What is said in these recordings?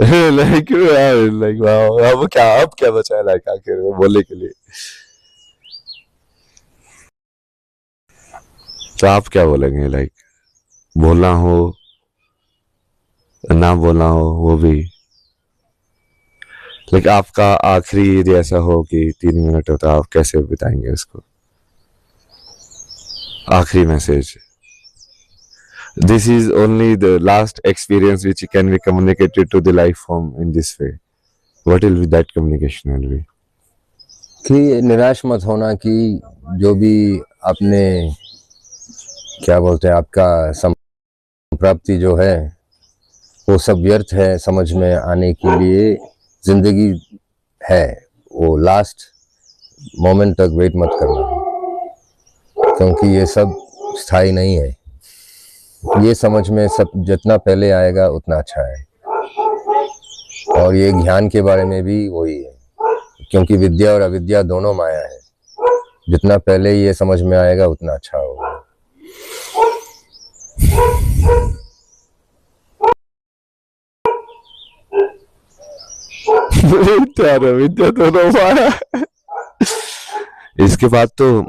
Like like अब क्या बचा है लाइक आखिर में बोलने के लिए? तो आप क्या बोलेंगे लाइक, बोलना हो ना बोलना हो वो भी, लाइक आपका आखिरी यदि ऐसा हो कि 3 मिनट हो तो आप कैसे बिताएंगे उसको? आखिरी message, this is only the last experience which can be communicated to the life form in this way. What will be that communication will be? कि निराश मत होना कि जो भी आपने क्या बोलते हैं आपका संप्राप्ति जो है वो सब व्यर्थ है, समझ में आने के लिए जिंदगी है, वो लास्ट मोमेंट तक वेट मत करना, क्योंकि ये सब स्थायी नहीं है। ये समझ में सब जितना पहले आएगा उतना अच्छा है। और ये ज्ञान के बारे में भी वही है, क्योंकि विद्या और अविद्या दोनों माया है। जितना पहले ये समझ में आएगा उतना अच्छा होगा। विद्या विद्या दोनों माया। इसके बाद तो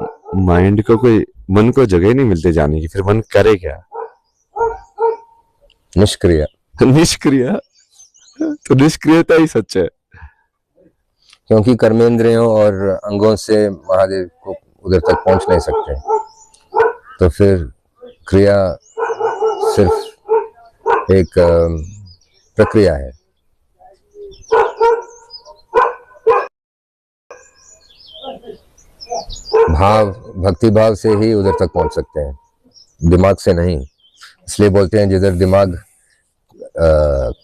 माइंड को कोई, मन को जगह नहीं मिलती जाने की, फिर मन करे क्या? निष्क्रिय। निष्क्रिय? तो निष्क्रियता ही सच है, क्योंकि कर्मेंद्रियों और अंगों से महादेव को उधर तक पहुंच नहीं सकते, तो फिर क्रिया सिर्फ एक प्रक्रिया है। भाव, भक्ति भाव से ही उधर तक पहुंच सकते हैं, दिमाग से नहीं। इसलिए बोलते हैं जिधर दिमाग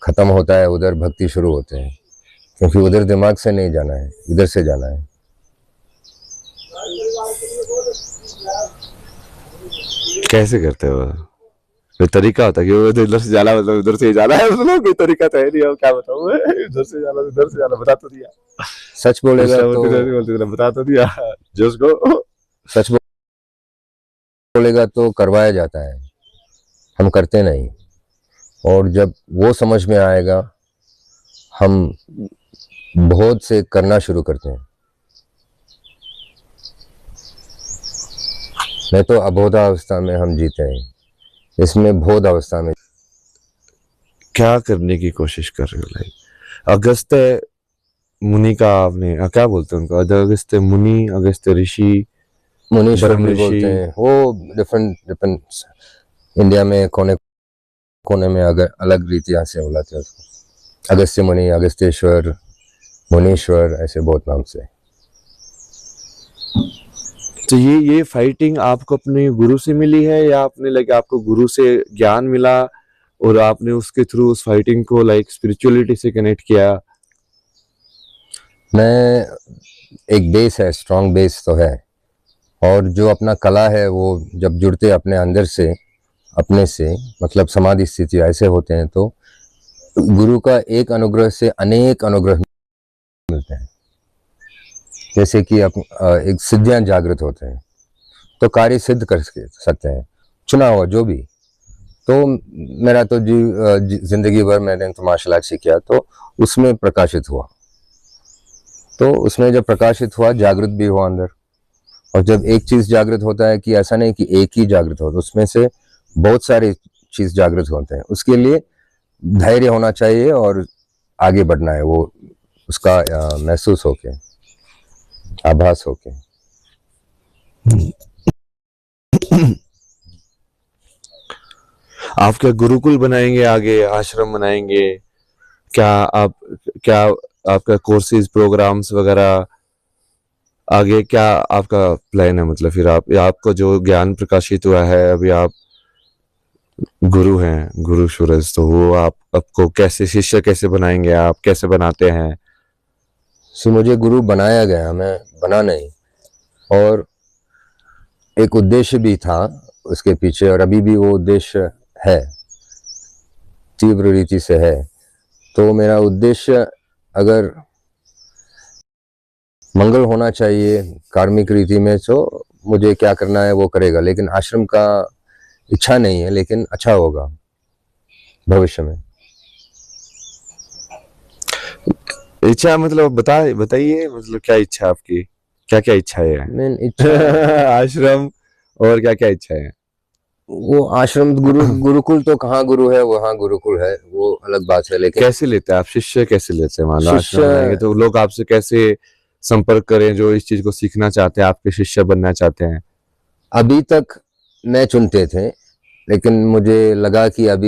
खत्म होता है उधर भक्ति शुरू होते हैं, क्योंकि उधर दिमाग से नहीं जाना है, इधर से जाना है। कैसे करते हो? कोई तरीका होता है कि वो इधर से जाना मतलब उधर से ही जाना है? मतलब कोई तरीका तो है नहीं, अब क्या बताऊं मैं? इधर से जाना उधर से जाना, बता तो दिया। सच बोलेगा तो बता तो दिया जोश को। सच बोलेगा तो करवाया जाता है, हम करते नहीं। और जब वो समझ में आएगा हम बहुत से करना शुरू करते हैं। नहीं तो अबोधावस्था में हम जीते हैं, इसमें बोध अवस्था में। क्या करने की कोशिश कर रहे हो? लाइक अगस्त्य मुनि का आपने क्या बोलते हैं उनको? अगस्त्य मुनि, अगस्त्य ऋषि, मुनीश्वर भी बोलते हैं। वो डिफरेंट इंडिया में कोने कोने में अगर अलग रीतियां से बुलाते हैं उसको। अगस्त्य मुनि, अगस्त्येश्वर, मुनीश्वर, ऐसे बहुत नाम से। तो ये फाइटिंग आपको अपने गुरु से मिली है या आपने लाइक आपको गुरु से ज्ञान मिला और आपने उसके थ्रू उस फाइटिंग को लाइक स्पिरिचुअलिटी से कनेक्ट किया? मैं एक बेस है, स्ट्रॉन्ग बेस तो है, और जो अपना कला है वो जब जुड़ते अपने अंदर से, अपने से मतलब समाधि स्थिति ऐसे होते हैं, तो गुरु का एक अनुग्रह से अनेक अनुग्रह मिलते हैं। जैसे कि एक सिद्धियां जागृत होते हैं तो कार्य सिद्ध कर सकते हैं, चुना हुआ जो भी। तो मेरा तो जिंदगी भर मैंने तो मार्शल आर्ट किया, तो उसमें प्रकाशित हुआ। तो उसमें जब प्रकाशित हुआ जागृत भी हुआ अंदर। और जब एक चीज जागृत होता है कि ऐसा नहीं कि एक ही जागृत होता, उसमें से बहुत सारी चीज जागृत होते हैं। उसके लिए धैर्य होना चाहिए और आगे बढ़ना है, वो उसका महसूस होके, आभास होके। आप क्या गुरुकुल बनाएंगे, आगे आश्रम बनाएंगे क्या? क्या आपका कोर्सेज, प्रोग्राम्स वगैरह आगे क्या आपका प्लान है? मतलब फिर आपको जो ज्ञान प्रकाशित हुआ है, अभी आप गुरु हैं, गुरु सूरज, तो वो आपको कैसे शिष्य कैसे बनाएंगे? आप कैसे बनाते हैं? मुझे गुरु बनाया गया, मैं बना नहीं। और एक उद्देश्य भी था उसके पीछे, और अभी भी वो उद्देश्य है, तीव्र रीति से है। तो मेरा उद्देश्य अगर मंगल होना चाहिए कार्मिक रीति में, तो मुझे क्या करना है वो करेगा। लेकिन आश्रम का इच्छा नहीं है, लेकिन अच्छा होगा भविष्य में। इच्छा मतलब बताइए, मतलब क्या इच्छा आपकी, क्या क्या इच्छाएं हैं? मेन इच्छा आश्रम और क्या क्या इच्छाएं हैं? वो आश्रम गुरुकुल तो कहाँ गुरु है, वहाँ गुरुकुल है, वो अलग बात है। लेकिन कैसे लेते हैं आप, शिष्य कैसे लेते हैं? मान लो आश्रम बनाएंगे शिष्य तो लोग आपसे कैसे संपर्क करें, जो इस चीज को सीखना चाहते हैं, आपके शिष्य बनना चाहते हैं? अभी तक मैं चुनते थे, लेकिन मुझे लगा कि अभी